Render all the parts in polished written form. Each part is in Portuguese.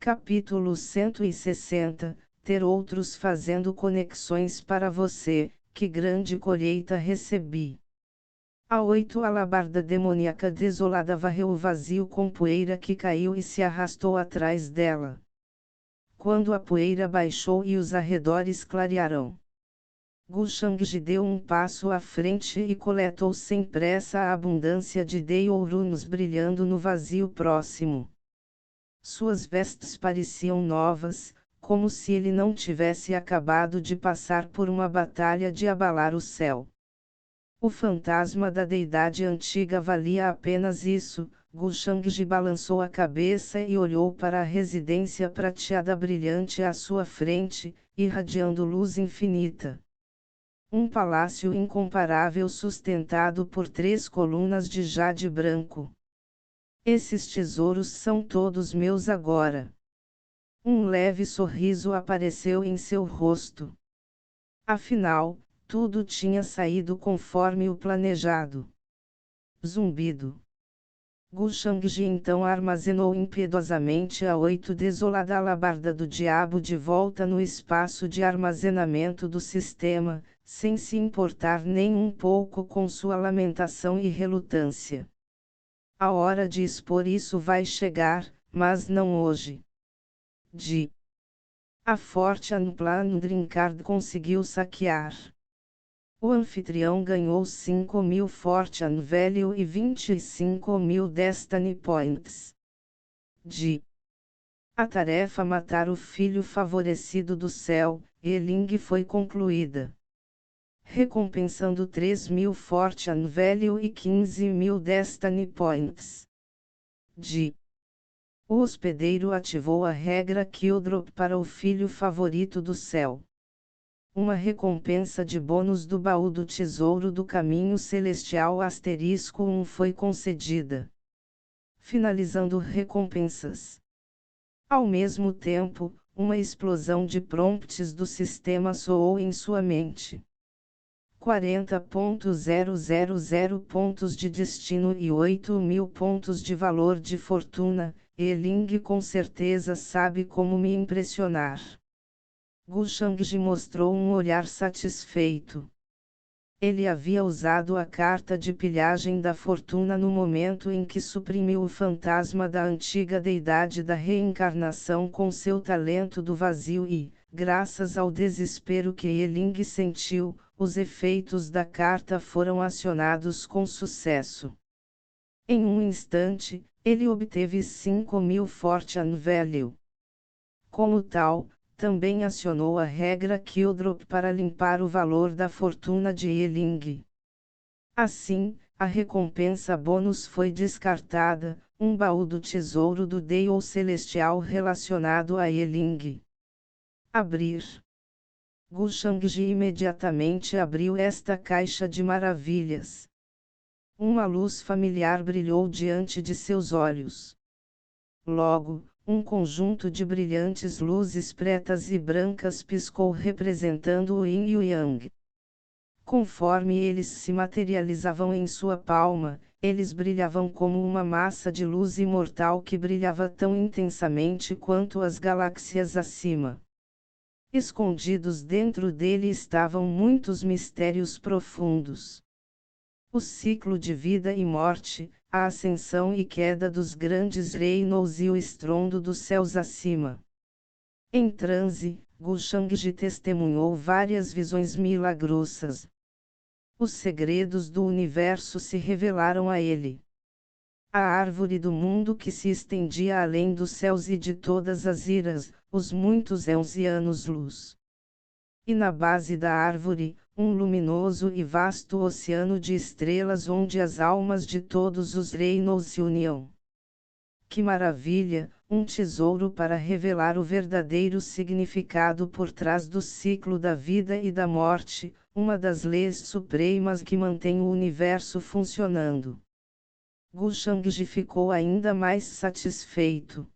Capítulo 160 Ter outros fazendo conexões para você, que grande colheita recebi. A 8 alabarda demoníaca desolada varreu o vazio com poeira que caiu e se arrastou atrás dela. Quando a poeira baixou e os arredores clarearam, Gushangji deu um passo à frente e coletou sem pressa a abundância de Deiorunos brilhando no vazio próximo. Suas vestes pareciam novas, como se ele não tivesse acabado de passar por uma batalha de abalar o céu. O fantasma da deidade antiga valia apenas isso. Gushangji balançou a cabeça e olhou para a residência prateada brilhante à sua frente, irradiando luz infinita. Um palácio incomparável sustentado por 3 colunas de jade branco. Esses tesouros são todos meus agora. Um leve sorriso apareceu em seu rosto. Afinal, tudo tinha saído conforme o planejado. Zumbido. Gushangji então armazenou impiedosamente a 8 desolada alabarda do diabo de volta no espaço de armazenamento do sistema, sem se importar nem um pouco com sua lamentação e relutância. A hora de expor isso vai chegar, mas não hoje. A Fortune Plan Drinkard conseguiu saquear. O anfitrião ganhou 5.000 Fortune Value e 25.000 Destiny Points. A tarefa matar o filho favorecido do céu, Eling foi concluída. Recompensando 3.000 Fortune Value e 15.000 Destiny Points. O hospedeiro ativou a regra Killdrop para o filho favorito do céu. Uma recompensa de bônus do baú do tesouro do caminho celestial *1 foi concedida. Finalizando recompensas. Ao mesmo tempo, uma explosão de prompts do sistema soou em sua mente. 40.000 pontos de destino e 8.000 pontos de valor de fortuna. Eling com certeza sabe como me impressionar. Gushangji mostrou um olhar satisfeito. Ele havia usado a carta de pilhagem da fortuna no momento em que suprimiu o fantasma da antiga deidade da reencarnação com seu talento do vazio e, graças ao desespero que Eling sentiu, os efeitos da carta foram acionados com sucesso. Em um instante, ele obteve 5.000 Fortune Value. Como tal, também acionou a regra Killdrop para limpar o valor da fortuna de Eling. Assim, a recompensa bônus foi descartada, um baú do tesouro do Deio Celestial relacionado a Eling. Abrir. Gushangji imediatamente abriu esta caixa de maravilhas. Uma luz familiar brilhou diante de seus olhos. Logo, um conjunto de brilhantes luzes pretas e brancas piscou representando o Yin e o Yang. Conforme eles se materializavam em sua palma, eles brilhavam como uma massa de luz imortal que brilhava tão intensamente quanto as galáxias acima. Escondidos dentro dele estavam muitos mistérios profundos. O ciclo de vida e morte, a ascensão e queda dos grandes reinos e o estrondo dos céus acima. Em transe, Gushangji testemunhou várias visões milagrosas. Os segredos do universo se revelaram a ele. A árvore do mundo que se estendia além dos céus e de todas as eras, os muitos éons e anos-luz. E na base da árvore, um luminoso e vasto oceano de estrelas onde as almas de todos os reinos se uniam. Que maravilha, um tesouro para revelar o verdadeiro significado por trás do ciclo da vida e da morte, uma das leis supremas que mantém o universo funcionando. Gushangji ficou ainda mais satisfeito.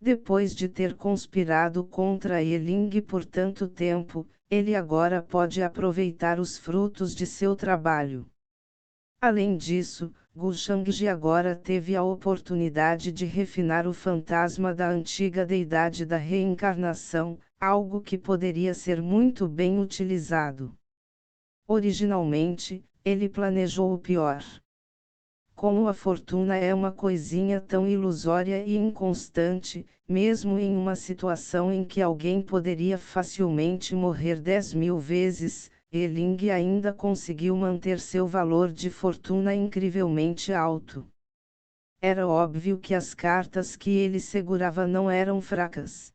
Depois de ter conspirado contra Eling por tanto tempo, ele agora pode aproveitar os frutos de seu trabalho. Além disso, Gu Shangji agora teve a oportunidade de refinar o fantasma da antiga deidade da reencarnação, algo que poderia ser muito bem utilizado. Originalmente, ele planejou o pior. Como a fortuna é uma coisinha tão ilusória e inconstante, mesmo em uma situação em que alguém poderia facilmente morrer 10.000 vezes, Eling ainda conseguiu manter seu valor de fortuna incrivelmente alto. Era óbvio que as cartas que ele segurava não eram fracas.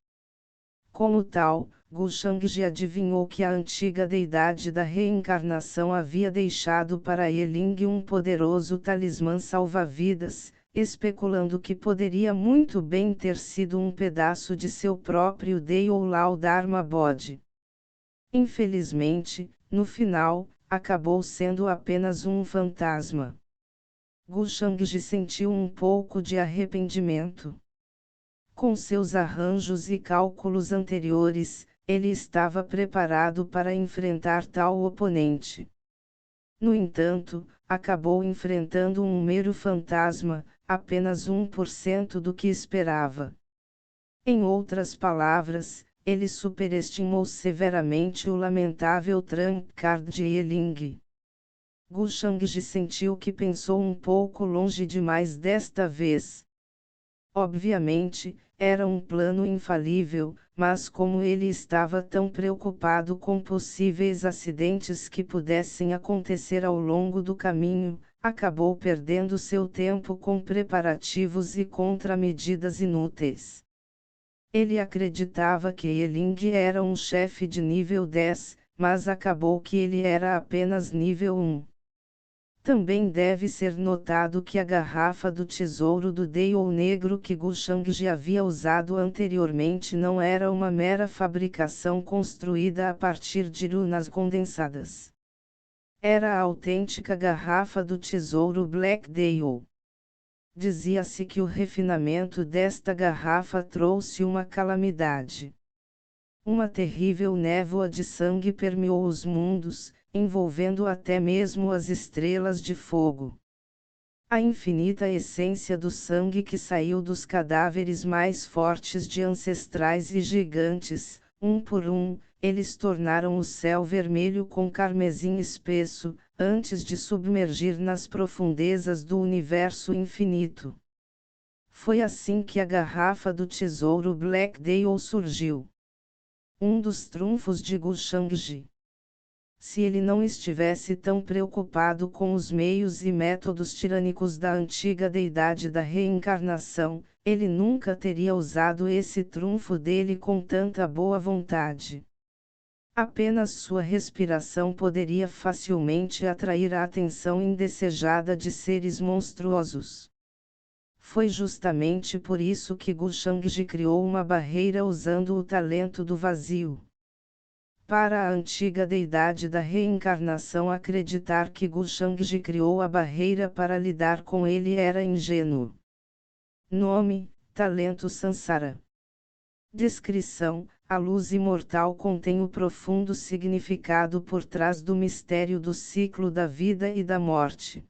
Como tal, Gu Shangji adivinhou que a antiga deidade da reencarnação havia deixado para Eling um poderoso talismã salva-vidas, especulando que poderia muito bem ter sido um pedaço de seu próprio Dei ou Lao Dharma Bodhi. Infelizmente, no final, acabou sendo apenas um fantasma. Gu Shangji sentiu um pouco de arrependimento. Com seus arranjos e cálculos anteriores, ele estava preparado para enfrentar tal oponente. No entanto, acabou enfrentando um mero fantasma, apenas 1% do que esperava. Em outras palavras, ele superestimou severamente o lamentável trump card de Eling. Gu Shangji sentiu que pensou um pouco longe demais desta vez. Obviamente, era um plano infalível, mas como ele estava tão preocupado com possíveis acidentes que pudessem acontecer ao longo do caminho, acabou perdendo seu tempo com preparativos e contramedidas inúteis. Ele acreditava que Eling era um chefe de nível 10, mas acabou que ele era apenas nível 1. Também deve ser notado que a garrafa do tesouro do Deio Negro que Gu Shangji havia usado anteriormente não era uma mera fabricação construída a partir de runas condensadas. Era a autêntica garrafa do tesouro Black Deil. Dizia-se que o refinamento desta garrafa trouxe uma calamidade. Uma terrível névoa de sangue permeou os mundos, envolvendo até mesmo as estrelas de fogo. A infinita essência do sangue que saiu dos cadáveres mais fortes de ancestrais e gigantes, um por um, eles tornaram o céu vermelho com carmesim espesso, antes de submergir nas profundezas do universo infinito. Foi assim que a garrafa do tesouro Black Deil surgiu. Um dos trunfos de Gu Shangji. Se ele não estivesse tão preocupado com os meios e métodos tirânicos da antiga deidade da reencarnação, ele nunca teria usado esse trunfo dele com tanta boa vontade. Apenas sua respiração poderia facilmente atrair a atenção indesejada de seres monstruosos. Foi justamente por isso que Gu Shangji criou uma barreira usando o talento do vazio. Para a antiga deidade da reencarnação acreditar que Gu Shangji criou a barreira para lidar com ele era ingênuo. Nome: Talento Sansara. Descrição: a luz imortal contém o profundo significado por trás do mistério do ciclo da vida e da morte.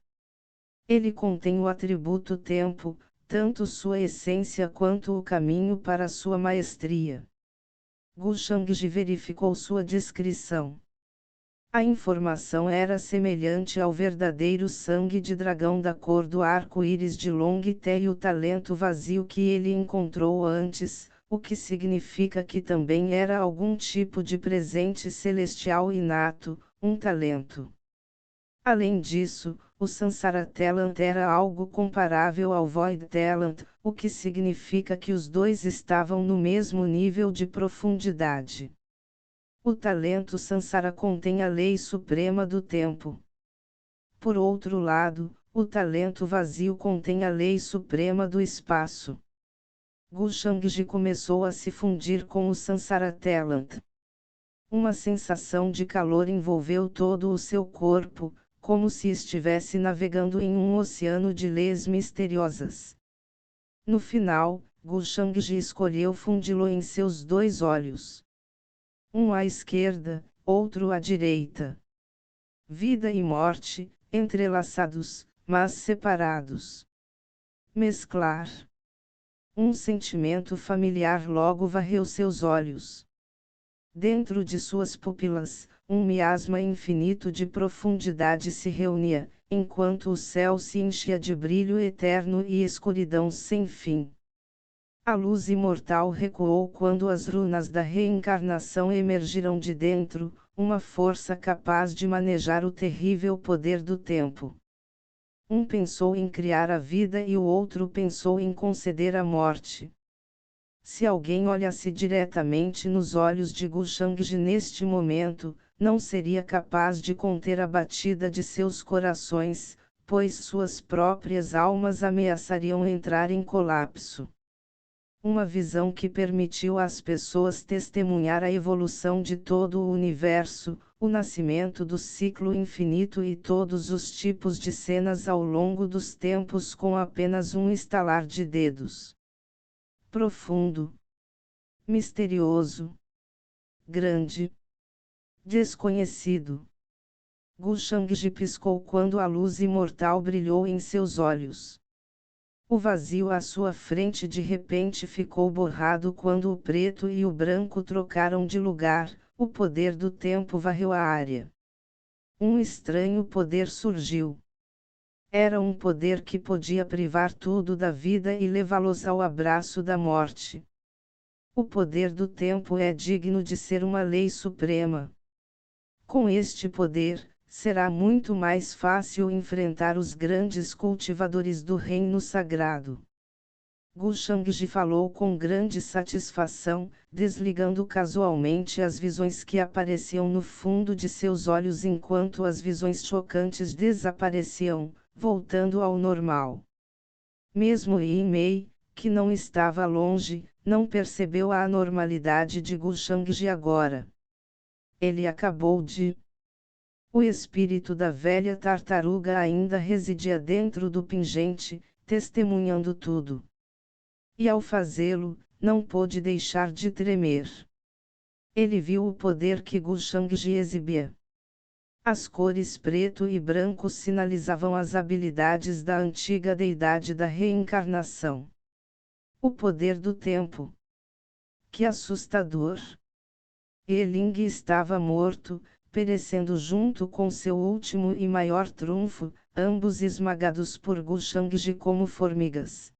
Ele contém o atributo tempo, tanto sua essência quanto o caminho para sua maestria. Gu Shangji verificou sua descrição. A informação era semelhante ao verdadeiro sangue de dragão da cor do arco-íris de Long Te e o talento vazio que ele encontrou antes, o que significa que também era algum tipo de presente celestial inato, um talento. Além disso, o Sansara Talent era algo comparável ao Void Talent, o que significa que os dois estavam no mesmo nível de profundidade. O talento Sansara contém a lei suprema do tempo. Por outro lado, o talento vazio contém a lei suprema do espaço. Gu Shangji começou a se fundir com o Sansara Talent. Uma sensação de calor envolveu todo o seu corpo, como se estivesse navegando em um oceano de leis misteriosas. No final, Gu Shangji escolheu fundi-lo em seus dois olhos. Um à esquerda, outro à direita. Vida e morte, entrelaçados, mas separados. Mesclar. Um sentimento familiar logo varreu seus olhos. Dentro de suas pupilas, um miasma infinito de profundidade se reunia, enquanto o céu se enchia de brilho eterno e escuridão sem fim. A luz imortal recuou quando as runas da reencarnação emergiram de dentro, uma força capaz de manejar o terrível poder do tempo. Um pensou em criar a vida e o outro pensou em conceder a morte. Se alguém olhasse diretamente nos olhos de Gushangji neste momento, não seria capaz de conter a batida de seus corações, pois suas próprias almas ameaçariam entrar em colapso. Uma visão que permitiu às pessoas testemunhar a evolução de todo o universo, o nascimento do ciclo infinito e todos os tipos de cenas ao longo dos tempos com apenas um estalar de dedos. Profundo, misterioso, grande, desconhecido. Gushangji piscou quando a luz imortal brilhou em seus olhos. O vazio à sua frente de repente ficou borrado quando o preto e o branco trocaram de lugar, o poder do tempo varreu a área. Um estranho poder surgiu. Era um poder que podia privar tudo da vida e levá-los ao abraço da morte. O poder do tempo é digno de ser uma lei suprema. Com este poder, será muito mais fácil enfrentar os grandes cultivadores do reino sagrado. Gushangji falou com grande satisfação, desligando casualmente as visões que apareciam no fundo de seus olhos enquanto as visões chocantes desapareciam, voltando ao normal. Mesmo Yi-Mei, que não estava longe, não percebeu a anormalidade de Gushangji agora. Ele acabou de... O espírito da velha tartaruga ainda residia dentro do pingente, testemunhando tudo. E ao fazê-lo, não pôde deixar de tremer. Ele viu o poder que Gushangji exibia. As cores preto e branco sinalizavam as habilidades da antiga deidade da reencarnação. O poder do tempo. Que assustador! Eling estava morto, perecendo junto com seu último e maior trunfo, ambos esmagados por Gushangji como formigas.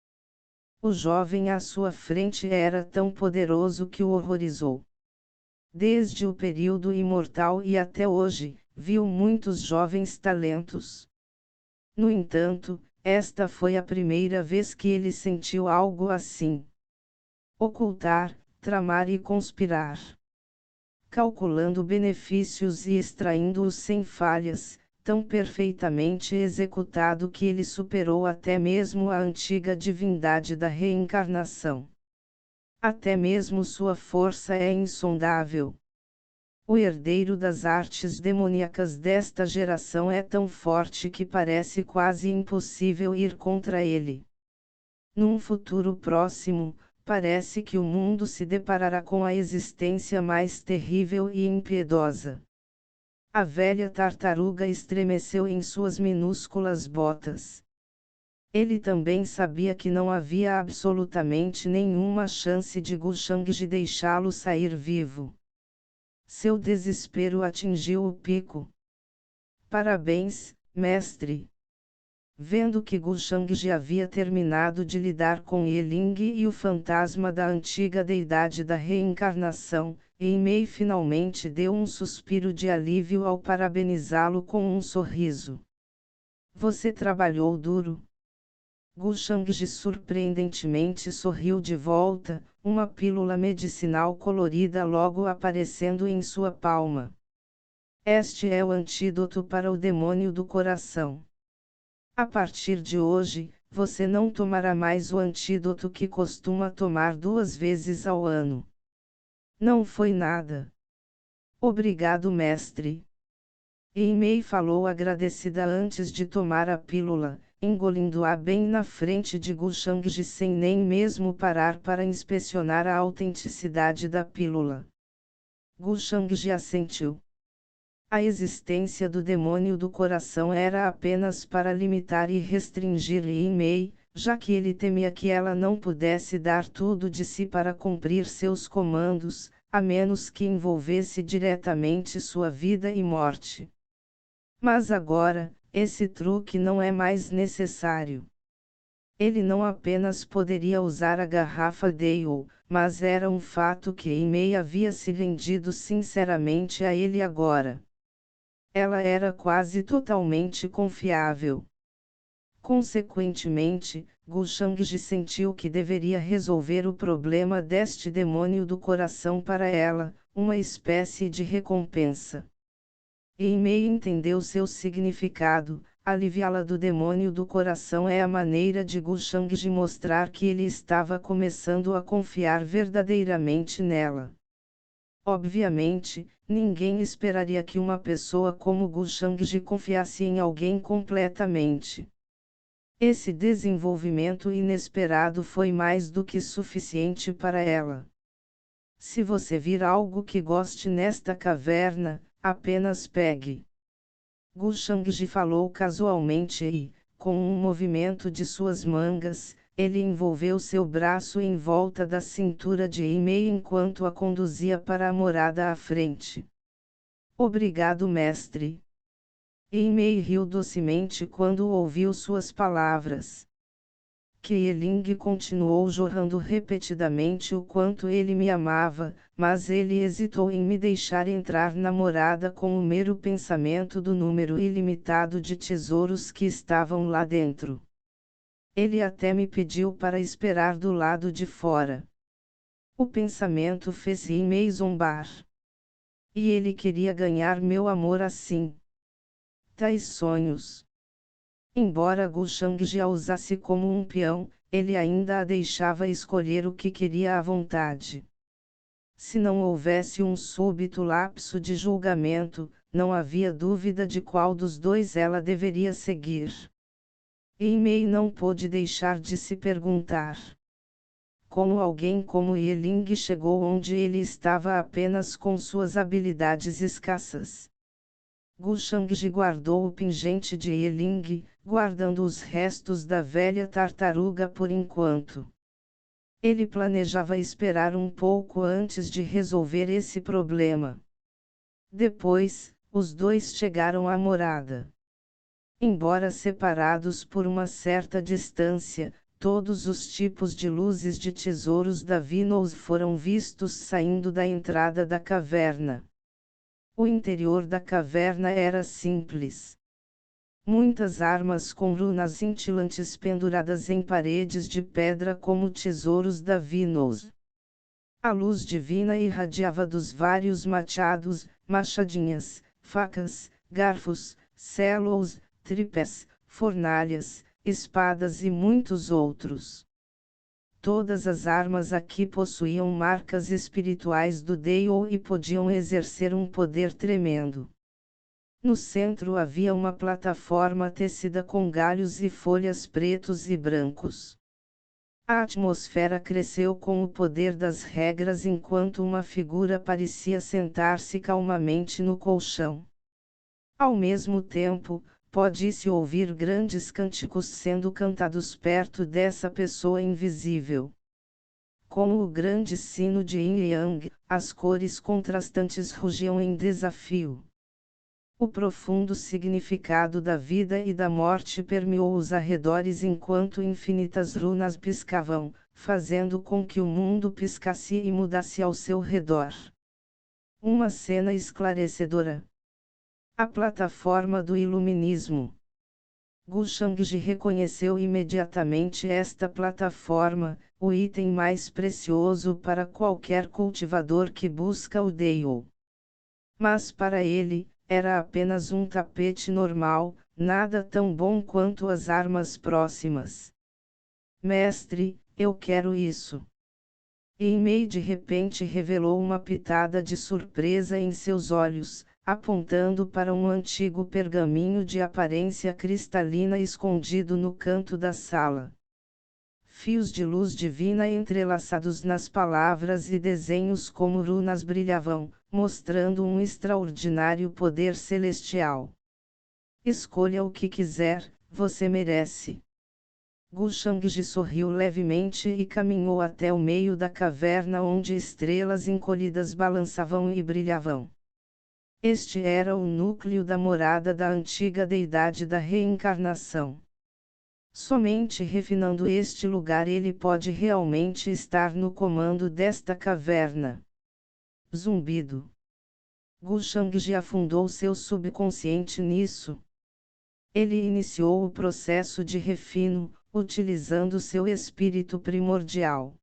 O jovem à sua frente era tão poderoso que o horrorizou. Desde o período imortal e até hoje, viu muitos jovens talentos. No entanto, esta foi a primeira vez que ele sentiu algo assim. Ocultar, tramar e conspirar. Calculando benefícios e extraindo-os sem falhas, tão perfeitamente executado que ele superou até mesmo a antiga divindade da reencarnação. Até mesmo sua força é insondável. O herdeiro das artes demoníacas desta geração é tão forte que parece quase impossível ir contra ele. Num futuro próximo, parece que o mundo se deparará com a existência mais terrível e impiedosa. A velha tartaruga estremeceu em suas minúsculas botas. Ele também sabia que não havia absolutamente nenhuma chance de Gushangji deixá-lo sair vivo. Seu desespero atingiu o pico. Parabéns, mestre! Vendo que Gushangji havia terminado de lidar com Yeling e o fantasma da antiga deidade da reencarnação, Yi-Mei finalmente deu um suspiro de alívio ao parabenizá-lo com um sorriso. Você trabalhou duro. Gushangji surpreendentemente sorriu de volta, uma pílula medicinal colorida logo aparecendo em sua palma. Este é o antídoto para o demônio do coração. A partir de hoje, você não tomará mais o antídoto que costuma tomar 2 vezes ao ano. Não foi nada. Obrigado, mestre. Yi-Mei falou agradecida antes de tomar a pílula, engolindo-a bem na frente de Gushangji sem nem mesmo parar para inspecionar a autenticidade da pílula. Gushangji assentiu. A existência do demônio do coração era apenas para limitar e restringir Yi-Mei, já que ele temia que ela não pudesse dar tudo de si para cumprir seus comandos, a menos que envolvesse diretamente sua vida e morte. Mas agora, esse truque não é mais necessário. Ele não apenas poderia usar a garrafa Dale, mas era um fato que Yi-Mei havia se rendido sinceramente a ele agora. Ela era quase totalmente confiável. Consequentemente, Gu Shangji sentiu que deveria resolver o problema deste demônio do coração para ela, uma espécie de recompensa. Yi-Mei entendeu seu significado. Aliviá-la do demônio do coração é a maneira de Gu Shangji mostrar que ele estava começando a confiar verdadeiramente nela. Obviamente, ninguém esperaria que uma pessoa como Gu Shangji confiasse em alguém completamente. Esse desenvolvimento inesperado foi mais do que suficiente para ela. Se você vir algo que goste nesta caverna, apenas pegue. Gu Shangji falou casualmente e, com um movimento de suas mangas, ele envolveu seu braço em volta da cintura de Yi-Mei enquanto a conduzia para a morada à frente. Obrigado, mestre. Yi-Mei riu docemente quando ouviu suas palavras. Qiling continuou jorrando repetidamente o quanto ele me amava, mas ele hesitou em me deixar entrar na morada com o mero pensamento do número ilimitado de tesouros que estavam lá dentro. Ele até me pediu para esperar do lado de fora. O pensamento fez Yi-Mei zombar. E ele queria ganhar meu amor assim. Tais sonhos. Embora Gu Shangji a usasse como um peão, ele ainda a deixava escolher o que queria à vontade. Se não houvesse um súbito lapso de julgamento, não havia dúvida de qual dos dois ela deveria seguir. Yi-Mei não pôde deixar de se perguntar. Como alguém como Qiling chegou onde ele estava apenas com suas habilidades escassas? Gu Shangji guardou o pingente de Qiling, guardando os restos da velha tartaruga por enquanto. Ele planejava esperar um pouco antes de resolver esse problema. Depois, os dois chegaram à morada. Embora separados por uma certa distância, todos os tipos de luzes de tesouros da Vinos foram vistos saindo da entrada da caverna. O interior da caverna era simples. Muitas armas com runas cintilantes penduradas em paredes de pedra como tesouros da Vinos. A luz divina irradiava dos vários machados, machadinhas, facas, garfos, celos, tripés, fornalhas, espadas e muitos outros. Todas as armas aqui possuíam marcas espirituais do Dao e podiam exercer um poder tremendo. No centro havia uma plataforma tecida com galhos e folhas pretos e brancos. A atmosfera cresceu com o poder das regras enquanto uma figura parecia sentar-se calmamente no colchão. Ao mesmo tempo, pode-se ouvir grandes cânticos sendo cantados perto dessa pessoa invisível. Como o grande sino de Yin Yang, as cores contrastantes rugiam em desafio. O profundo significado da vida e da morte permeou os arredores enquanto infinitas runas piscavam, fazendo com que o mundo piscasse e mudasse ao seu redor. Uma cena esclarecedora. A plataforma do iluminismo. Gu Shangji reconheceu imediatamente esta plataforma, o item mais precioso para qualquer cultivador que busca o Dao. Mas para ele, era apenas um tapete normal, nada tão bom quanto as armas próximas. Mestre, eu quero isso. Yi-Mei de repente revelou uma pitada de surpresa em seus olhos, apontando para um antigo pergaminho de aparência cristalina escondido no canto da sala. fios de luz divina entrelaçados nas palavras e desenhos como runas brilhavam, mostrando um extraordinário poder celestial. Escolha o que quiser, você merece. Gu Shangji sorriu levemente e caminhou até o meio da caverna onde estrelas encolhidas balançavam e brilhavam. Este era o núcleo da morada da antiga deidade da reencarnação. Somente refinando este lugar ele pode realmente estar no comando desta caverna. Zumbido. Gu Shangji afundou seu subconsciente nisso. Ele iniciou o processo de refino, utilizando seu espírito primordial.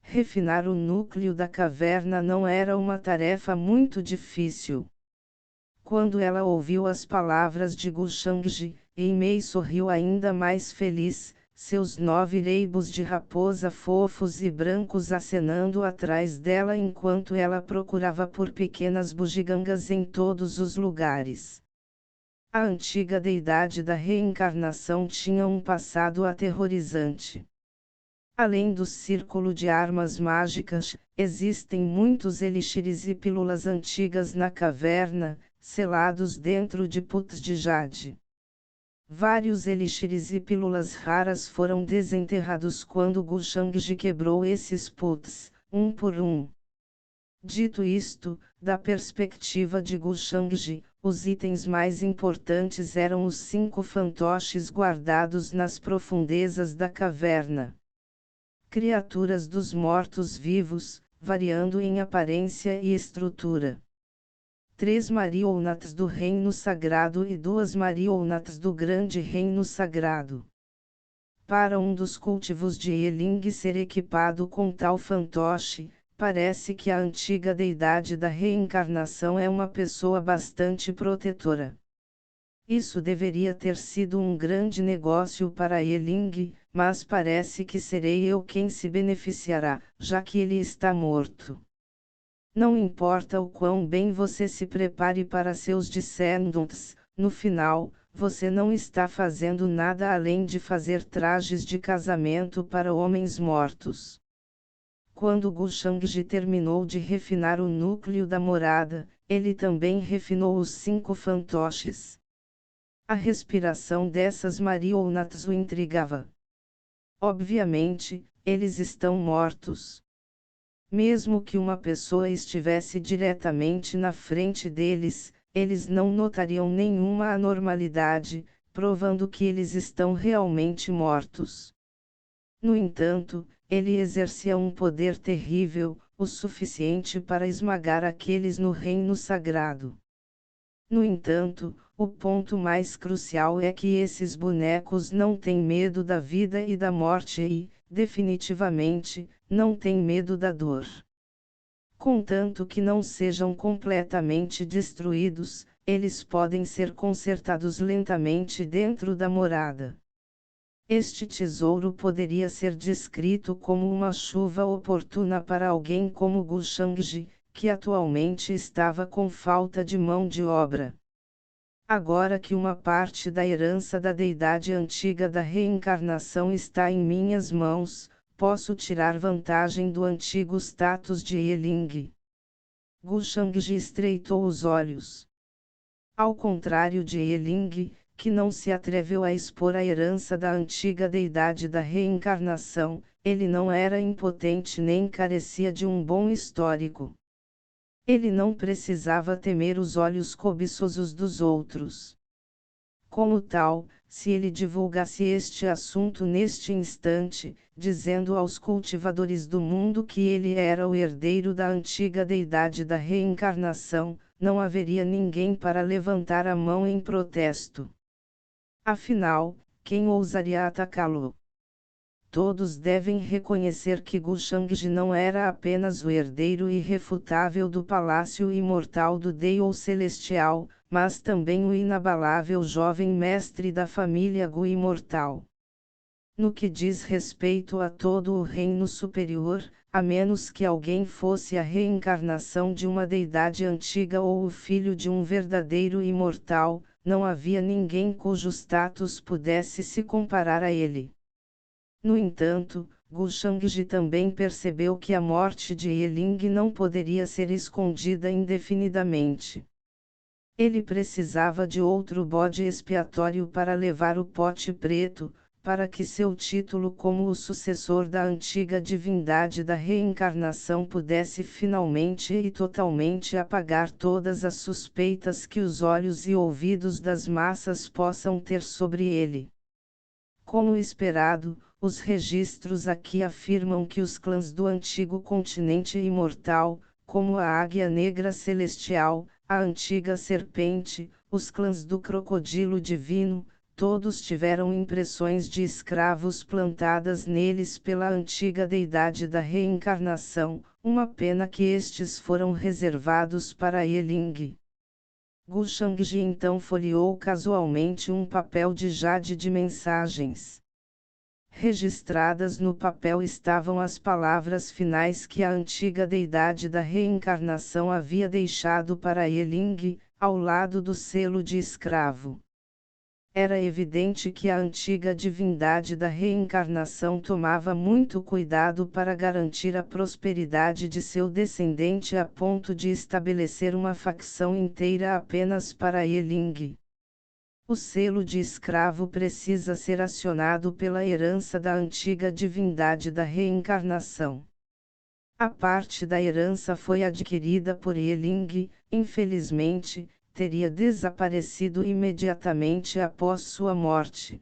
Refinar o núcleo da caverna não era uma tarefa muito difícil. Quando ela ouviu as palavras de Gu Shangji, Mei sorriu ainda mais feliz, seus 9 leibos de raposa fofos e brancos acenando atrás dela enquanto ela procurava por pequenas bugigangas em todos os lugares. A antiga deidade da reencarnação tinha um passado aterrorizante. Além do círculo de armas mágicas, existem muitos elixires e pílulas antigas na caverna, selados dentro de puts de jade. Vários elixires e pílulas raras foram desenterrados quando Gu Shangji quebrou esses puts, um por um. Dito isto, da perspectiva de Gu Shangji, os itens mais importantes eram os 5 fantoches guardados nas profundezas da caverna. Criaturas dos mortos-vivos, variando em aparência e estrutura. 3 marionetes do Reino Sagrado e 2 marionetes do Grande Reino Sagrado. Para um dos cultivos de Yeling ser equipado com tal fantoche, parece que a antiga deidade da reencarnação é uma pessoa bastante protetora. Isso deveria ter sido um grande negócio para Yeling, mas parece que serei eu quem se beneficiará, já que ele está morto. Não importa o quão bem você se prepare para seus descendentes, no final, você não está fazendo nada além de fazer trajes de casamento para homens mortos. Quando Gu Shangji terminou de refinar o núcleo da morada, ele também refinou os 5 fantoches. A respiração dessas marionetes o intrigava. Obviamente, eles estão mortos. Mesmo que uma pessoa estivesse diretamente na frente deles, eles não notariam nenhuma anormalidade, provando que eles estão realmente mortos. No entanto, ele exercia um poder terrível, o suficiente para esmagar aqueles no reino sagrado. No entanto, o ponto mais crucial é que esses bonecos não têm medo da vida e da morte e, definitivamente, não têm medo da dor. Contanto que não sejam completamente destruídos, eles podem ser consertados lentamente dentro da morada. Este tesouro poderia ser descrito como uma chuva oportuna para alguém como Gu Shangji, que atualmente estava com falta de mão de obra. Agora que uma parte da herança da deidade antiga da reencarnação está em minhas mãos, posso tirar vantagem do antigo status de Yeling. Gu Shangji estreitou os olhos. Ao contrário de Yeling, que não se atreveu a expor a herança da antiga deidade da reencarnação, ele não era impotente nem carecia de um bom histórico. Ele não precisava temer os olhos cobiçosos dos outros. Como tal, se ele divulgasse este assunto neste instante, dizendo aos cultivadores do mundo que ele era o herdeiro da antiga deidade da reencarnação, não haveria ninguém para levantar a mão em protesto. Afinal, quem ousaria atacá-lo? Todos devem reconhecer que Gu Shangji não era apenas o herdeiro irrefutável do palácio imortal do Deio Celestial, mas também o inabalável jovem mestre da família Gu imortal. No que diz respeito a todo o reino superior, a menos que alguém fosse a reencarnação de uma deidade antiga ou o filho de um verdadeiro imortal, não havia ninguém cujo status pudesse se comparar a ele. No entanto, Gu Shangji também percebeu que a morte de Yeling não poderia ser escondida indefinidamente. Ele precisava de outro bode expiatório para levar o pote preto, para que seu título como o sucessor da antiga divindade da reencarnação pudesse finalmente e totalmente apagar todas as suspeitas que os olhos e ouvidos das massas possam ter sobre ele. Como esperado, os registros aqui afirmam que os clãs do antigo continente imortal, como a Águia Negra Celestial, a antiga Serpente, os clãs do Crocodilo Divino, todos tiveram impressões de escravos plantadas neles pela antiga deidade da reencarnação, uma pena que estes foram reservados para Yeling. Gu Shangji então folheou casualmente um papel de jade de mensagens. Registradas no papel estavam as palavras finais que a antiga deidade da reencarnação havia deixado para Yeling, ao lado do selo de escravo. Era evidente que a antiga divindade da reencarnação tomava muito cuidado para garantir a prosperidade de seu descendente a ponto de estabelecer uma facção inteira apenas para Yeling. O selo de escravo precisa ser acionado pela herança da antiga divindade da reencarnação. A parte da herança foi adquirida por Yeling, infelizmente, teria desaparecido imediatamente após sua morte.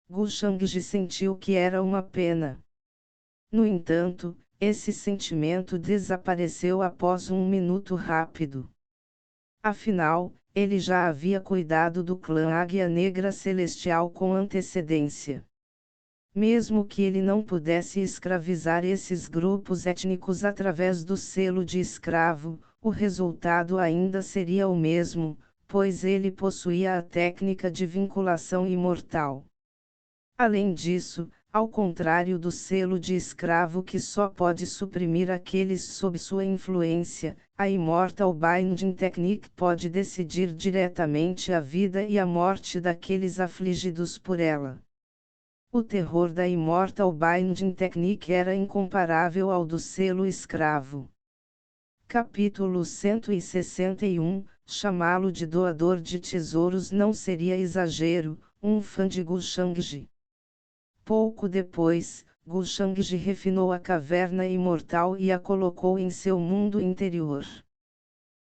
Gu Shangji sentiu que era uma pena. No entanto, esse sentimento desapareceu após um minuto rápido. Afinal, ele já havia cuidado do clã Águia Negra Celestial com antecedência. Mesmo que ele não pudesse escravizar esses grupos étnicos através do selo de escravo, o resultado ainda seria o mesmo, pois ele possuía a técnica de vinculação imortal. Além disso, ao contrário do selo de escravo que só pode suprimir aqueles sob sua influência, a Immortal Binding Technique pode decidir diretamente a vida e a morte daqueles afligidos por ela. O terror da Immortal Binding Technique era incomparável ao do selo escravo. Capítulo 161, chamá-lo de doador de tesouros não seria exagero, um fã de Gu Shangji. Pouco depois, Gu Shangji refinou a caverna imortal e a colocou em seu mundo interior.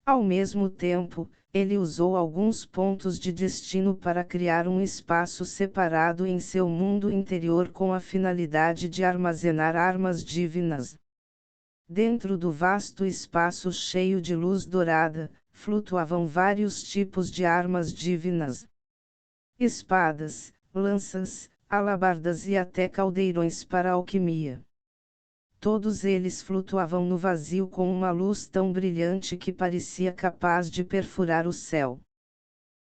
Ao mesmo tempo, ele usou alguns pontos de destino para criar um espaço separado em seu mundo interior com a finalidade de armazenar armas divinas. Dentro do vasto espaço cheio de luz dourada, flutuavam vários tipos de armas divinas. Espadas, lanças, alabardas e até caldeirões para alquimia. Todos eles flutuavam no vazio com uma luz tão brilhante que parecia capaz de perfurar o céu.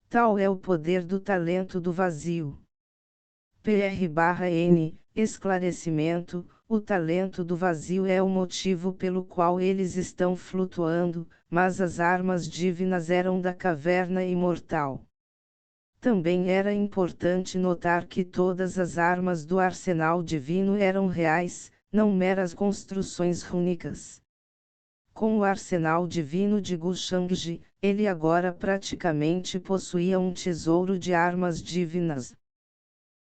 Tal é o poder do talento do vazio. Pr/N, esclarecimento: o talento do vazio é o motivo pelo qual eles estão flutuando, mas as armas divinas eram da caverna imortal. Também era importante notar que todas as armas do arsenal divino eram reais, não meras construções rúnicas. Com o arsenal divino de Gu Shangji, ele agora praticamente possuía um tesouro de armas divinas.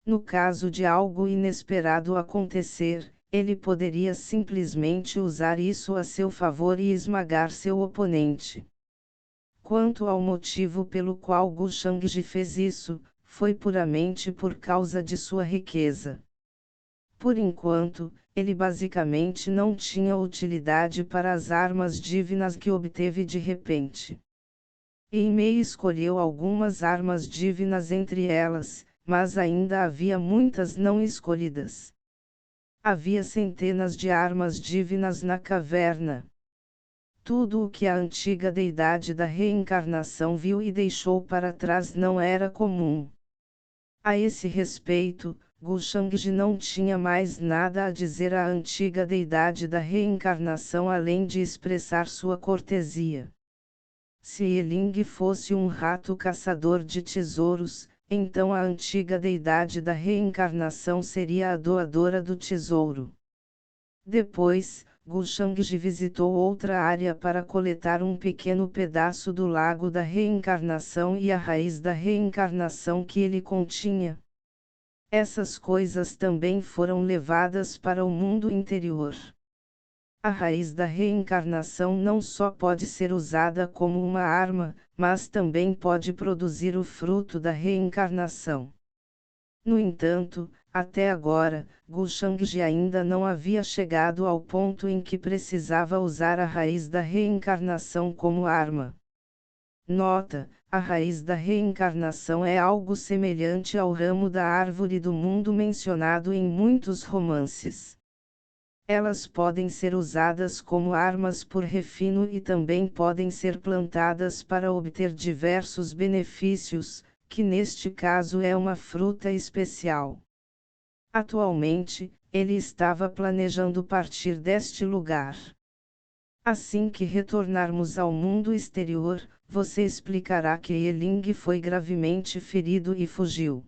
No caso de algo inesperado acontecer, ele poderia simplesmente usar isso a seu favor e esmagar seu oponente. Quanto ao motivo pelo qual Gu Shangji fez isso, foi puramente por causa de sua riqueza. Por enquanto, ele basicamente não tinha utilidade para as armas divinas que obteve de repente. Mei escolheu algumas armas divinas entre elas, mas ainda havia muitas não escolhidas. Havia centenas de armas divinas na caverna. Tudo o que a antiga deidade da reencarnação viu e deixou para trás não era comum. A esse respeito, Gu Shangji não tinha mais nada a dizer à antiga deidade da reencarnação além de expressar sua cortesia. Se Yeling fosse um rato caçador de tesouros, então a antiga deidade da reencarnação seria a doadora do tesouro. Depois, Gushangji visitou outra área para coletar um pequeno pedaço do lago da reencarnação e a raiz da reencarnação que ele continha. Essas coisas também foram levadas para o mundo interior. A raiz da reencarnação não só pode ser usada como uma arma, mas também pode produzir o fruto da reencarnação. No entanto, até agora, Gushangji ainda não havia chegado ao ponto em que precisava usar a raiz da reencarnação como arma. Nota: a raiz da reencarnação é algo semelhante ao ramo da árvore do mundo mencionado em muitos romances. Elas podem ser usadas como armas por refino e também podem ser plantadas para obter diversos benefícios, que neste caso é uma fruta especial. Atualmente, ele estava planejando partir deste lugar. Assim que retornarmos ao mundo exterior, você explicará que Yeling foi gravemente ferido e fugiu.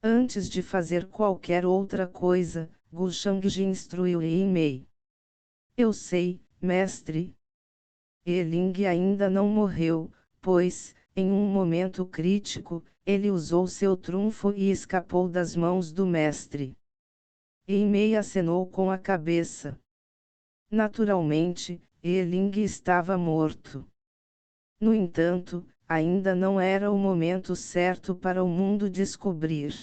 Antes de fazer qualquer outra coisa, Gushangji instruiu Yimei. Eu sei, mestre. Yeling ainda não morreu, pois, em um momento crítico, ele usou seu trunfo e escapou das mãos do mestre. Yimei acenou com a cabeça. Naturalmente, Yeling estava morto. No entanto, ainda não era o momento certo para o mundo descobrir.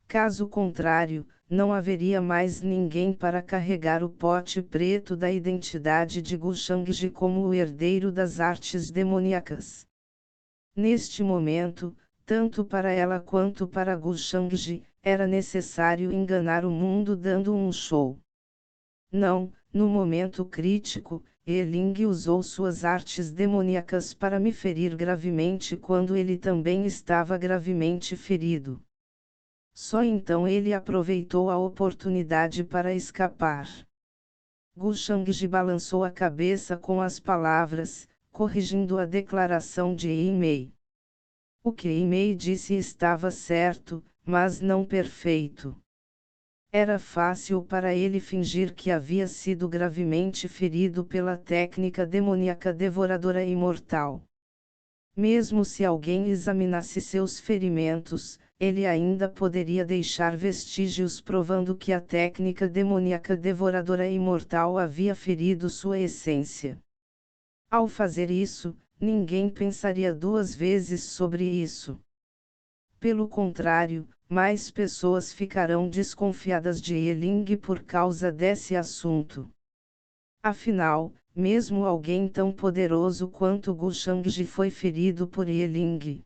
Caso contrário, não haveria mais ninguém para carregar o pote preto da identidade de Gushangji como o herdeiro das artes demoníacas. Neste momento, tanto para ela quanto para Gushangji, era necessário enganar o mundo dando um show. Não, no momento crítico, Yeling usou suas artes demoníacas para me ferir gravemente quando ele também estava gravemente ferido. Só então ele aproveitou a oportunidade para escapar. Gushangji balançou a cabeça com as palavras, corrigindo a declaração de Yimei. O que Yimei disse estava certo, mas não perfeito. Era fácil para ele fingir que havia sido gravemente ferido pela técnica demoníaca devoradora imortal. Mesmo se alguém examinasse seus ferimentos, ele ainda poderia deixar vestígios provando que a técnica demoníaca devoradora imortal havia ferido sua essência. Ao fazer isso, ninguém pensaria duas vezes sobre isso. Pelo contrário, mais pessoas ficarão desconfiadas de Yeling por causa desse assunto. Afinal, mesmo alguém tão poderoso quanto Gushangji foi ferido por Yeling.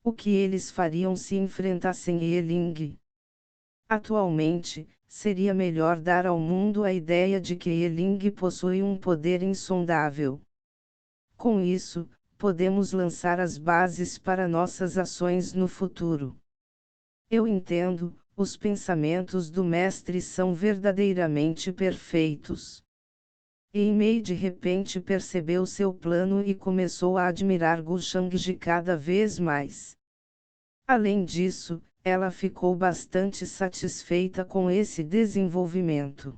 O que eles fariam se enfrentassem Yeling? Atualmente, seria melhor dar ao mundo a ideia de que Yeling possui um poder insondável. Com isso, podemos lançar as bases para nossas ações no futuro. Eu entendo, os pensamentos do mestre são verdadeiramente perfeitos. Yimei de repente percebeu seu plano e começou a admirar Gushangji cada vez mais. Além disso, ela ficou bastante satisfeita com esse desenvolvimento.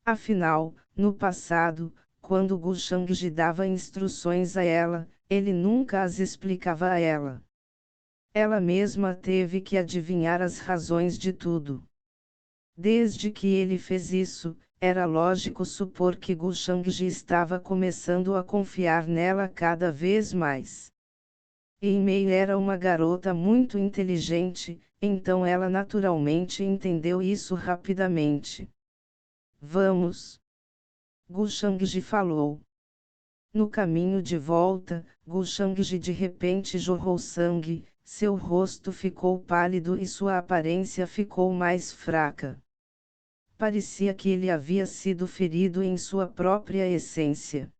Afinal, no passado, quando Gushangji dava instruções a ela, ele nunca as explicava a ela. Ela mesma teve que adivinhar as razões de tudo. Desde que ele fez isso, era lógico supor que Gushangji estava começando a confiar nela cada vez mais. Yimei era uma garota muito inteligente, então ela naturalmente entendeu isso rapidamente. Vamos! Gushangji falou. No caminho de volta, Gushangji de repente jorrou sangue, seu rosto ficou pálido e sua aparência ficou mais fraca. Parecia que ele havia sido ferido em sua própria essência.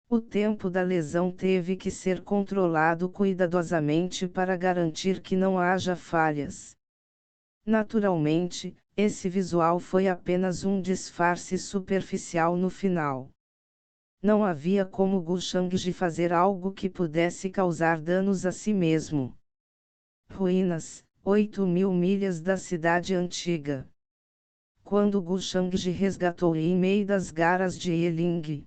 O tempo da lesão teve que ser controlado cuidadosamente para garantir que não haja falhas. Naturalmente, esse visual foi apenas um disfarce superficial no final. Não havia como Gushangji fazer algo que pudesse causar danos a si mesmo. Ruínas, 8.000 milhas da cidade antiga. Quando Gu Shangji resgatou em meio das garras de Yeling,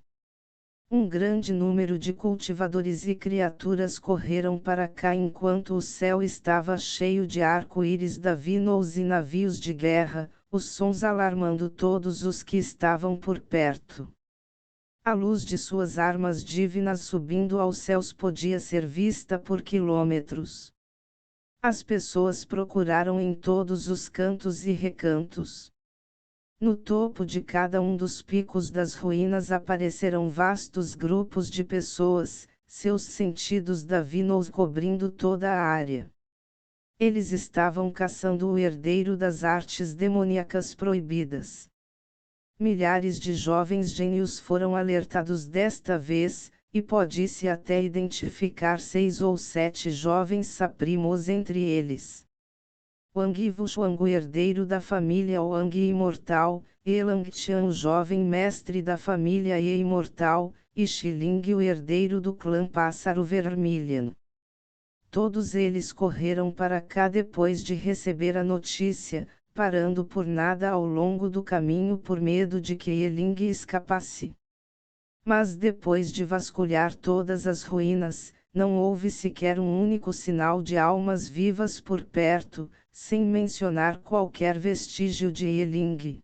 um grande número de cultivadores e criaturas correram para cá enquanto o céu estava cheio de arco-íris davinos e navios de guerra, os sons alarmando todos os que estavam por perto. A luz de suas armas divinas subindo aos céus podia ser vista por quilômetros. As pessoas procuraram em todos os cantos e recantos. No topo de cada um dos picos das ruínas apareceram vastos grupos de pessoas, seus sentidos divinos cobrindo toda a área. Eles estavam caçando o herdeiro das artes demoníacas proibidas. Milhares de jovens gênios foram alertados desta vez, e pode-se até identificar 6 ou 7 jovens saprimos entre eles. Wang Wuxuang, o herdeiro da família Wang imortal, Elang Qian, o jovem mestre da família E imortal, e Xiling, o herdeiro do clã Pássaro Vermilion. Todos eles correram para cá depois de receber a notícia, parando por nada ao longo do caminho por medo de que Yeling escapasse. Mas depois de vasculhar todas as ruínas, não houve sequer um único sinal de almas vivas por perto, sem mencionar qualquer vestígio de Yeling.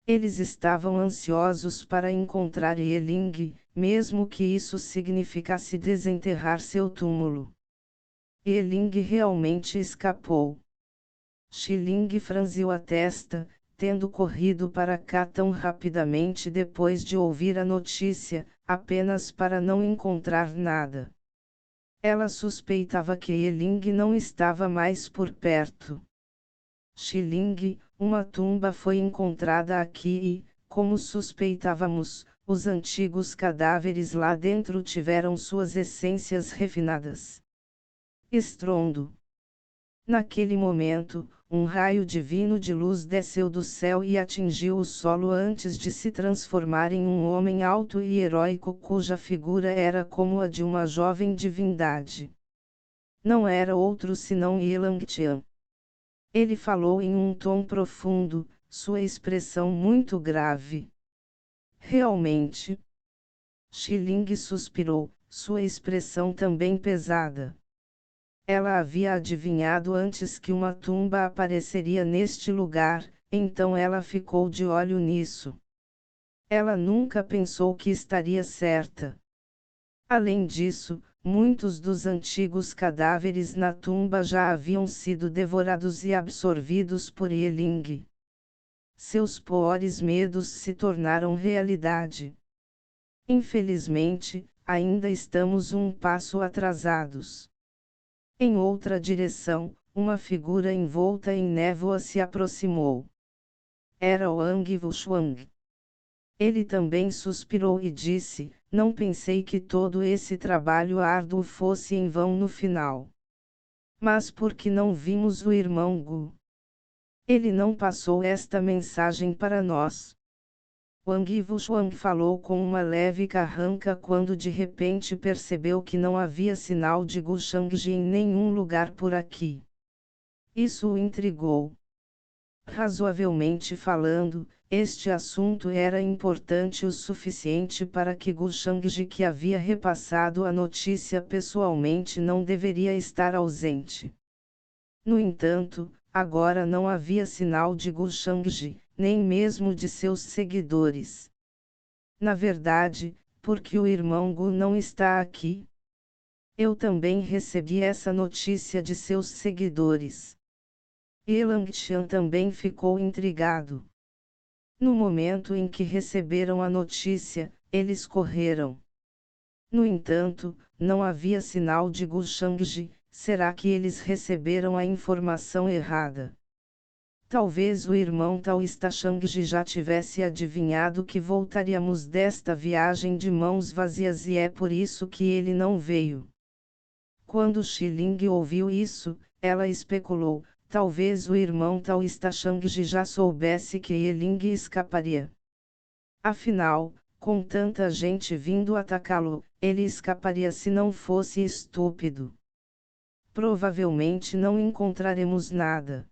Eles estavam ansiosos para encontrar Yeling, mesmo que isso significasse desenterrar seu túmulo. Yeling realmente escapou. Xiling franziu a testa, tendo corrido para cá tão rapidamente depois de ouvir a notícia, apenas para não encontrar nada. Ela suspeitava que Yeling não estava mais por perto. Xiling, uma tumba foi encontrada aqui e, como suspeitávamos, os antigos cadáveres lá dentro tiveram suas essências refinadas. Estrondo. Naquele momento, um raio divino de luz desceu do céu e atingiu o solo antes de se transformar em um homem alto e heróico cuja figura era como a de uma jovem divindade. Não era outro senão Yelang Qian. Ele falou em um tom profundo, sua expressão muito grave. Realmente? Xiling suspirou, sua expressão também pesada. Ela havia adivinhado antes que uma tumba apareceria neste lugar, então ela ficou de olho nisso. Ela nunca pensou que estaria certa. Além disso, muitos dos antigos cadáveres na tumba já haviam sido devorados e absorvidos por Yeling. Seus piores medos se tornaram realidade. Infelizmente, ainda estamos um passo atrasados. Em outra direção, uma figura envolta em névoa se aproximou. Era Wang Wuxuang. Ele também suspirou e disse: não pensei que todo esse trabalho árduo fosse em vão no final. Mas por que não vimos o irmão Gu? Ele não passou esta mensagem para nós. Wang Wuxuang falou com uma leve carranca quando de repente percebeu que não havia sinal de Gu Shangji em nenhum lugar por aqui. Isso o intrigou. Razoavelmente falando, este assunto era importante o suficiente para que Gu Shangji, que havia repassado a notícia pessoalmente, não deveria estar ausente. No entanto, agora não havia sinal de Gu Shangji, nem mesmo de seus seguidores. Na verdade, porque o irmão Gu não está aqui? Eu também recebi essa notícia de seus seguidores. Elang Qian também ficou intrigado. No momento em que receberam a notícia, eles correram. No entanto, não havia sinal de Gu Shangji. Será que eles receberam a informação errada? Talvez o irmão Taoísta Shangji já tivesse adivinhado que voltaríamos desta viagem de mãos vazias e é por isso que ele não veio. Quando Xiling ouviu isso, ela especulou: talvez o irmão Taoísta Shangji já soubesse que Yeling escaparia. Afinal, com tanta gente vindo atacá-lo, ele escaparia se não fosse estúpido. provavelmente não encontraremos nada.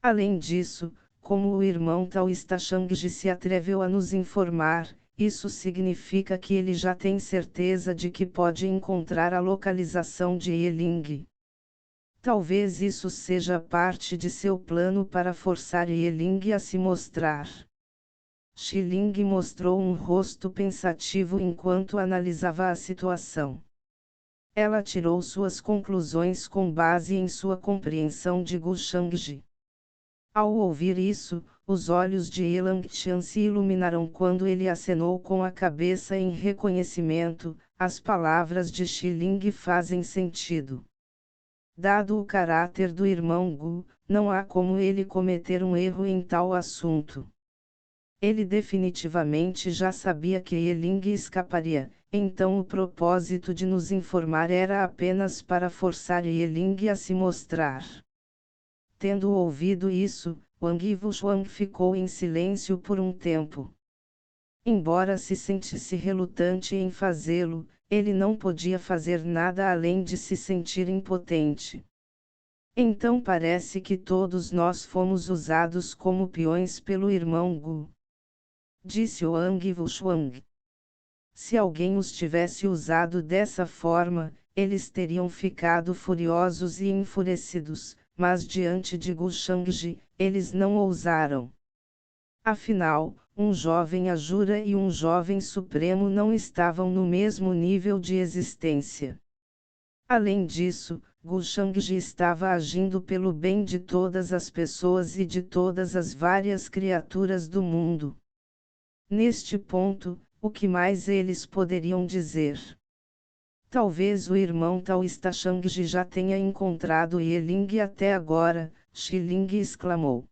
Além disso, como o irmão Tao Stashangji se atreveu a nos informar, isso significa que ele já tem certeza de que pode encontrar a localização de Yeling. Talvez isso seja parte de seu plano para forçar Yeling a se mostrar. Xiling mostrou um rosto pensativo enquanto analisava a situação. Ela tirou suas conclusões com base em sua compreensão de Gu Shangji. Ao ouvir isso, os olhos de Yelangtian se iluminaram quando ele acenou com a cabeça em reconhecimento. As palavras de Xiling fazem sentido. Dado o caráter do irmão Gu, não há como ele cometer um erro em tal assunto. Ele definitivamente já sabia que Yeling escaparia, então o propósito de nos informar era apenas para forçar Yeling a se mostrar. Tendo ouvido isso, Wang Wuxuan ficou em silêncio por um tempo. Embora se sentisse relutante em fazê-lo, ele não podia fazer nada além de se sentir impotente. Então parece que todos nós fomos usados como peões pelo irmão Gu, disse Wang Wuxuan. Se alguém os tivesse usado dessa forma, eles teriam ficado furiosos e enfurecidos, mas diante de Gu Shangji, eles não ousaram. Afinal, um jovem Ajura e um jovem Supremo não estavam no mesmo nível de existência. Além disso, Gu Shangji estava agindo pelo bem de todas as pessoas e de todas as várias criaturas do mundo. Neste ponto, o que mais eles poderiam dizer? Talvez o irmão Tao Stashangji já tenha encontrado Yeling até agora, Xiling exclamou.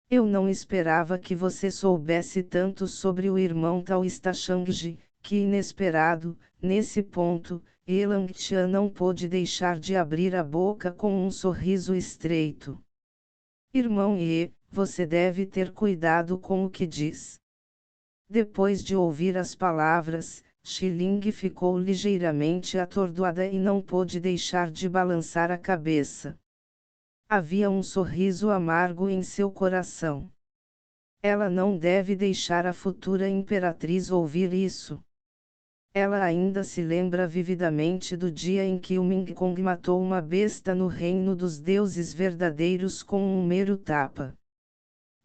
Eu não esperava que você soubesse tanto sobre o irmão Tao Stashangji, que inesperado. Nesse ponto, Yelangtian não pôde deixar de abrir a boca com um sorriso estreito. Irmão Ye, você deve ter cuidado com o que diz. Depois de ouvir as palavras, Xiling ficou ligeiramente atordoada e não pôde deixar de balançar a cabeça. Havia um sorriso amargo em seu coração. Ela não deve deixar a futura imperatriz ouvir isso. Ela ainda se lembra vividamente do dia em que o Ming Kong matou uma besta no reino dos deuses verdadeiros com um mero tapa.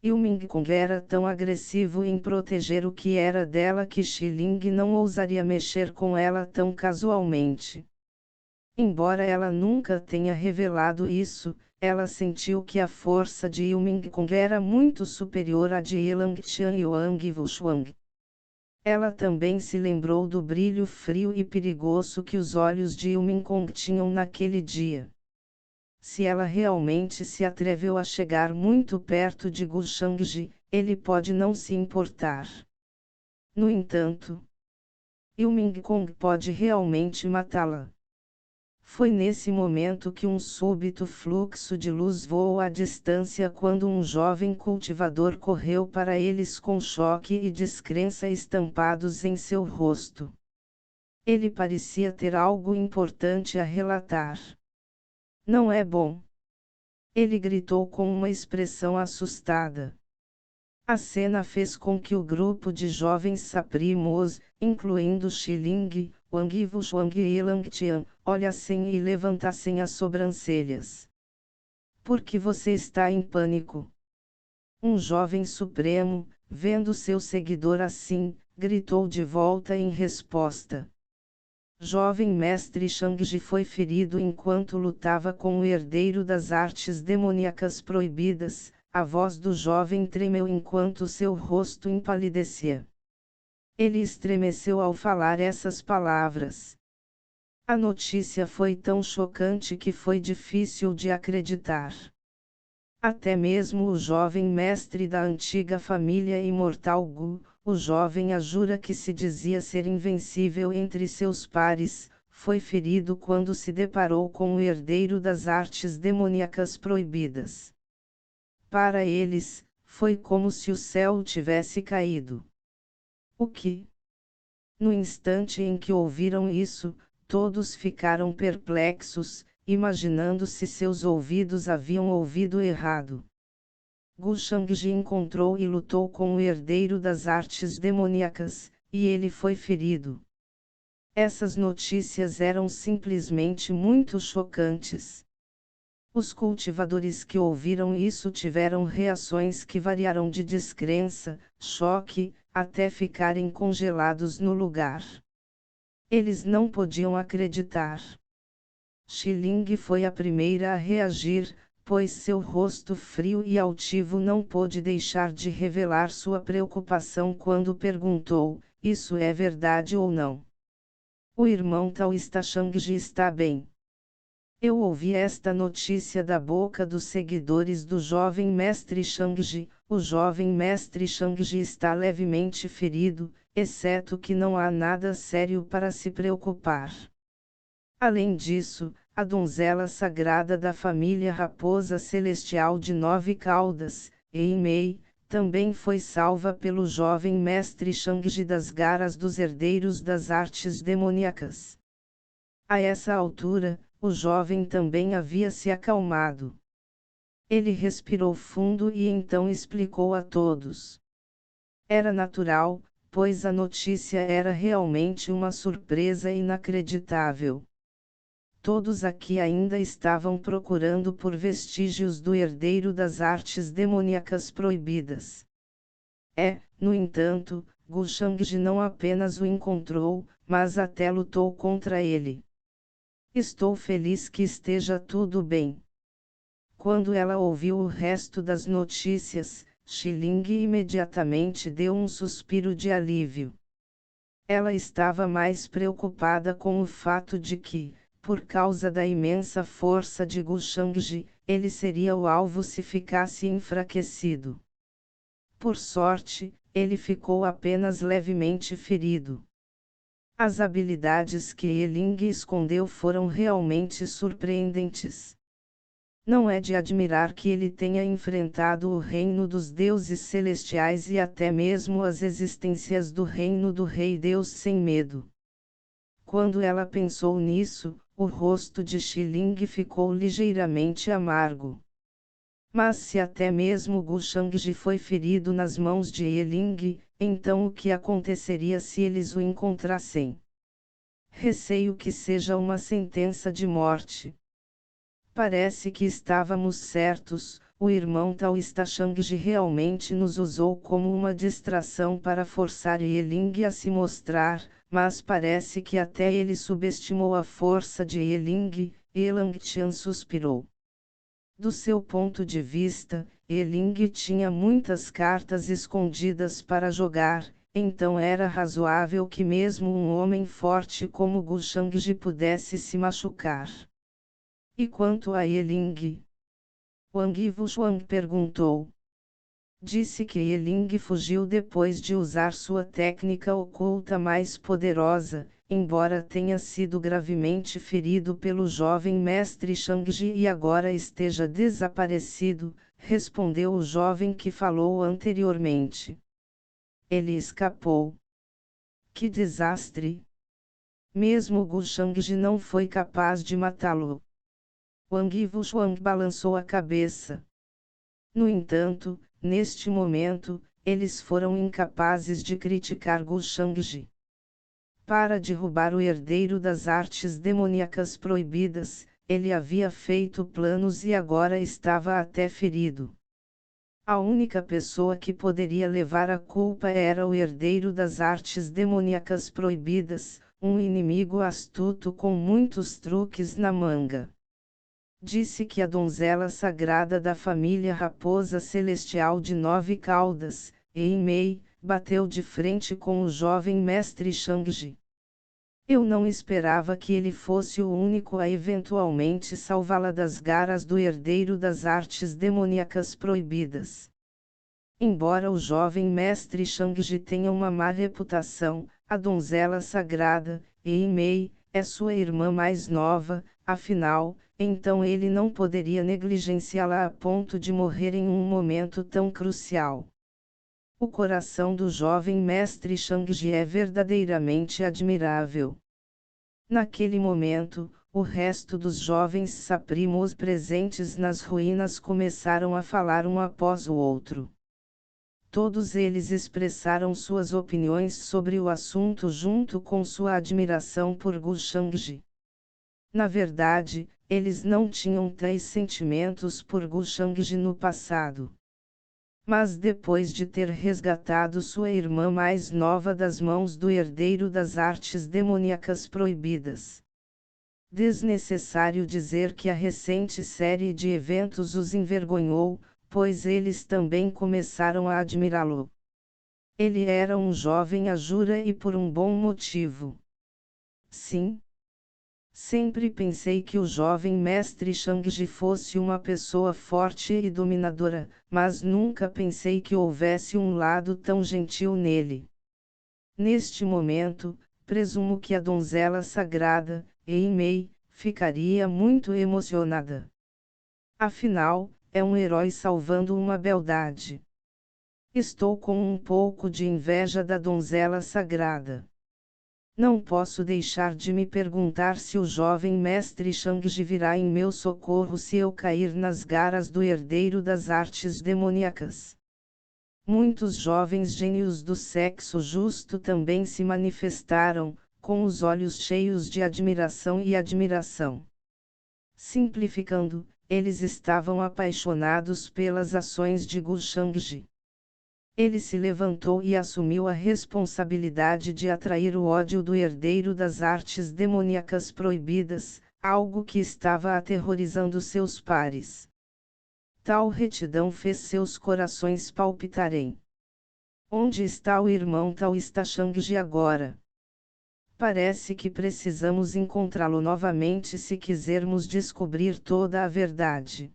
E o Ming Kong era tão agressivo em proteger o que era dela que Xiling não ousaria mexer com ela tão casualmente. Embora ela nunca tenha revelado isso, ela sentiu que a força de Yu Ming Kong era muito superior à de Yelangtian e Wang Wuxuan. Ela também se lembrou do brilho frio e perigoso que os olhos de Yu Ming Kong tinham naquele dia. Se ela realmente se atreveu a chegar muito perto de Gu Shangji, ele pode não se importar. No entanto, Yu Ming Kong pode realmente matá-la. Foi nesse momento que um súbito fluxo de luz voou à distância quando um jovem cultivador correu para eles com choque e descrença estampados em seu rosto. Ele parecia ter algo importante a relatar. Não é bom. Ele gritou com uma expressão assustada. A cena fez com que o grupo de jovens saprimos, incluindo Xiling, Wang Wuxuan e Yelangtian, olhassem e levantassem as sobrancelhas. Por que você está em pânico? Um jovem supremo, vendo seu seguidor assim, gritou de volta em resposta. Jovem mestre Shangji foi ferido enquanto lutava com o herdeiro das artes demoníacas proibidas. A voz do jovem tremeu enquanto seu rosto empalidecia. Ele estremeceu ao falar essas palavras. A notícia foi tão chocante que foi difícil de acreditar. Até mesmo o jovem mestre da antiga família imortal Gu, o jovem Ajura que se dizia ser invencível entre seus pares, foi ferido quando se deparou com o herdeiro das artes demoníacas proibidas. Para eles, foi como se o céu tivesse caído. O que? No instante em que ouviram isso, todos ficaram perplexos, imaginando se seus ouvidos haviam ouvido errado. Gu Shangji encontrou e lutou com o herdeiro das artes demoníacas, e ele foi ferido. Essas notícias eram simplesmente muito chocantes. Os cultivadores que ouviram isso tiveram reações que variaram de descrença, choque, até ficarem congelados no lugar. Eles não podiam acreditar. Xiling foi a primeira a reagir, pois seu rosto frio e altivo não pôde deixar de revelar sua preocupação quando perguntou: isso é verdade ou não? O irmão Taoísta Shangji está bem. Eu ouvi esta notícia da boca dos seguidores do jovem mestre Shangji. O jovem mestre Shangji está levemente ferido, exceto que não há nada sério para se preocupar. Além disso, a donzela sagrada da família Raposa Celestial de 9 Caudas, Eimei, também foi salva pelo jovem mestre Shangji das garras dos herdeiros das artes demoníacas. A essa altura, o jovem também havia se acalmado. Ele respirou fundo e então explicou a todos. Era natural, pois a notícia era realmente uma surpresa inacreditável. Todos aqui ainda estavam procurando por vestígios do herdeiro das artes demoníacas proibidas. No entanto, Gu Shangji não apenas o encontrou, mas até lutou contra ele. Estou feliz que esteja tudo bem. Quando ela ouviu o resto das notícias, Xiling imediatamente deu um suspiro de alívio. Ela estava mais preocupada com o fato de que, por causa da imensa força de Gu Shangji, ele seria o alvo se ficasse enfraquecido. Por sorte, ele ficou apenas levemente ferido. As habilidades que Yeling escondeu foram realmente surpreendentes. Não é de admirar que ele tenha enfrentado o reino dos deuses celestiais e até mesmo as existências do reino do Rei Deus sem medo. Quando ela pensou nisso, o rosto de Xiling ficou ligeiramente amargo. Mas se até mesmo Gu Shangji foi ferido nas mãos de Yeling, então o que aconteceria se eles o encontrassem? Receio que seja uma sentença de morte. Parece que estávamos certos, o irmão Taoísta Shangji realmente nos usou como uma distração para forçar Yeling a se mostrar, mas parece que até ele subestimou a força de Yeling, Langtian suspirou. Do seu ponto de vista, Yeling tinha muitas cartas escondidas para jogar, então era razoável que mesmo um homem forte como Gu Shangji pudesse se machucar. E quanto a Yeling? Wang Wuxuan perguntou. Disse que Yeling fugiu depois de usar sua técnica oculta mais poderosa, embora tenha sido gravemente ferido pelo jovem mestre Shangji e agora esteja desaparecido, respondeu o jovem que falou anteriormente. Ele escapou. Que desastre! Mesmo Gu Shangji não foi capaz de matá-lo. Wang Wuxuan balançou a cabeça. No entanto, neste momento, eles foram incapazes de criticar Gu Shangji. Para derrubar o herdeiro das artes demoníacas proibidas, ele havia feito planos e agora estava até ferido. A única pessoa que poderia levar a culpa era o herdeiro das artes demoníacas proibidas, um inimigo astuto com muitos truques na manga. Disse que a donzela sagrada da família Raposa Celestial de 9 Caudas, Eimei, bateu de frente com o jovem mestre Shangji. Eu não esperava que ele fosse o único a eventualmente salvá-la das garras do herdeiro das artes demoníacas proibidas. Embora o jovem mestre Shangji tenha uma má reputação, a donzela sagrada, Eimei, é sua irmã mais nova, afinal, então ele não poderia negligenciá-la a ponto de morrer em um momento tão crucial. O coração do jovem mestre Shangji é verdadeiramente admirável. Naquele momento, O resto dos jovens saprimos presentes nas ruínas começaram a falar um após o outro. Todos eles expressaram suas opiniões sobre o assunto junto com sua admiração por Gu Shangji. Na verdade, eles não tinham tais sentimentos por Gu Shangji no passado. Mas depois de ter resgatado sua irmã mais nova das mãos do herdeiro das artes demoníacas proibidas. Desnecessário dizer que a recente série de eventos os envergonhou, pois eles também começaram a admirá-lo. Ele era um jovem Ajura e por um bom motivo. Sim. Sempre pensei que o jovem mestre Shangji fosse uma pessoa forte e dominadora, mas nunca pensei que houvesse um lado tão gentil nele. Neste momento, presumo que a donzela sagrada, Eimei, ficaria muito emocionada. Afinal, é um herói salvando uma beldade. Estou com um pouco de inveja da donzela sagrada. Não posso deixar de me perguntar se o jovem mestre Shangji virá em meu socorro se eu cair nas garras do herdeiro das artes demoníacas. Muitos jovens gênios do sexo justo também se manifestaram, com os olhos cheios de admiração e admiração. Simplificando, eles estavam apaixonados pelas ações de Gu Shangji. Ele se levantou e assumiu a responsabilidade de atrair o ódio do herdeiro das artes demoníacas proibidas, algo que estava aterrorizando seus pares. Tal retidão fez seus corações palpitarem. Onde está o irmão taoísta Shangji agora? Parece que precisamos encontrá-lo novamente se quisermos descobrir toda a verdade.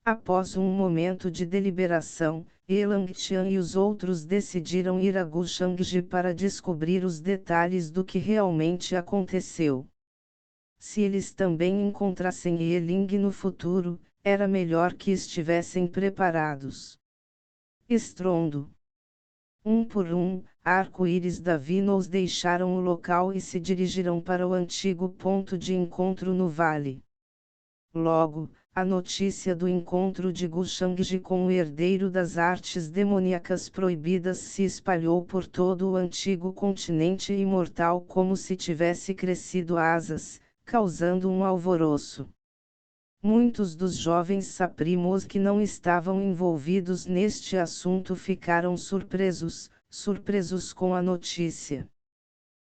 Após um momento de deliberação, Elangtian e os outros decidiram ir a Gu Shangji para descobrir os detalhes do que realmente aconteceu. Se eles também encontrassem Yeling no futuro, era melhor que estivessem preparados. Estrondo. Um por um, arco-íris da Vina os deixaram o local e se dirigiram para o antigo ponto de encontro no vale. Logo, a notícia do encontro de Gu Shangji com o herdeiro das artes demoníacas proibidas se espalhou por todo o antigo continente imortal como se tivesse crescido asas, causando um alvoroço. Muitos dos jovens saprimos que não estavam envolvidos neste assunto ficaram surpresos com a notícia.